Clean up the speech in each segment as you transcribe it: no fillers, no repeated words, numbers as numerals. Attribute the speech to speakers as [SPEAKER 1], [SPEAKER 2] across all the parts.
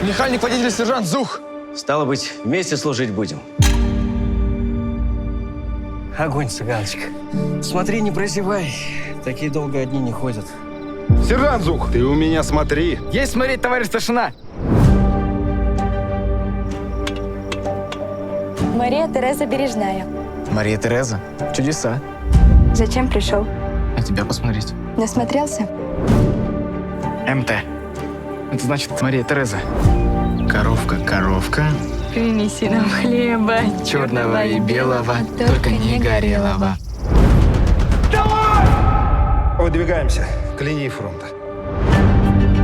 [SPEAKER 1] Механик, водитель, сержант Зух.
[SPEAKER 2] Стало быть, вместе служить будем. Огонь, цыганочка. Смотри, не прозевай. Такие долго одни не ходят.
[SPEAKER 1] Сержант Зух.
[SPEAKER 3] Ты у меня смотри.
[SPEAKER 1] Есть смотреть, товарищ старшина.
[SPEAKER 4] Мария Тереза Бережная.
[SPEAKER 5] Мария Тереза. Чудеса.
[SPEAKER 4] Зачем пришел?
[SPEAKER 5] На тебя посмотреть.
[SPEAKER 4] Насмотрелся?
[SPEAKER 5] МТ. Это значит Мария Тереза. Коровка, коровка.
[SPEAKER 4] Принеси нам хлеба.
[SPEAKER 5] Черного и белого, только не горелого.
[SPEAKER 3] Выдвигаемся к линии фронта.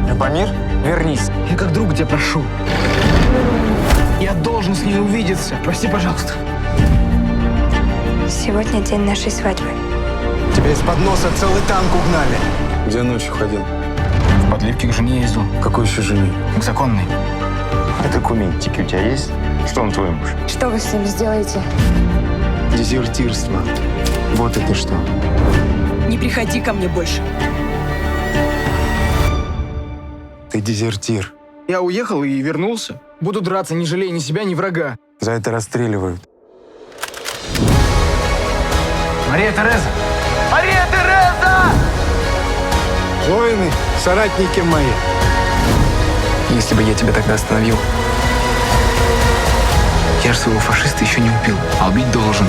[SPEAKER 5] Любомир, вернись. Я как друг тебя прошу. Я должен с ней увидеться. Прости, пожалуйста.
[SPEAKER 4] Сегодня день нашей свадьбы.
[SPEAKER 3] Тебя из-под носа целый танк угнали.
[SPEAKER 6] Где ночью ходил?
[SPEAKER 5] В подливке к жене ездил.
[SPEAKER 6] Какой еще жене?
[SPEAKER 5] К законной.
[SPEAKER 7] А документики у тебя есть? Что он твой муж?
[SPEAKER 4] Что вы с ним сделаете?
[SPEAKER 6] Дезертирство. Вот это что.
[SPEAKER 8] Не приходи ко мне больше.
[SPEAKER 6] Ты дезертир.
[SPEAKER 5] Я уехал и вернулся. Буду драться, не жалея ни себя, ни врага.
[SPEAKER 6] За это расстреливают.
[SPEAKER 5] Мария Тереза!
[SPEAKER 1] Мария Тереза!
[SPEAKER 3] Воины, соратники мои.
[SPEAKER 5] Если бы я тебя тогда остановил, я же своего фашиста еще не убил, а убить должен.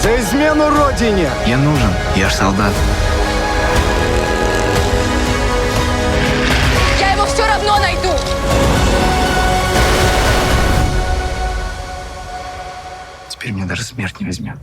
[SPEAKER 3] За измену родине!
[SPEAKER 5] Я нужен, я ж солдат.
[SPEAKER 8] Я его все равно найду!
[SPEAKER 5] Теперь меня даже смерть не возьмет.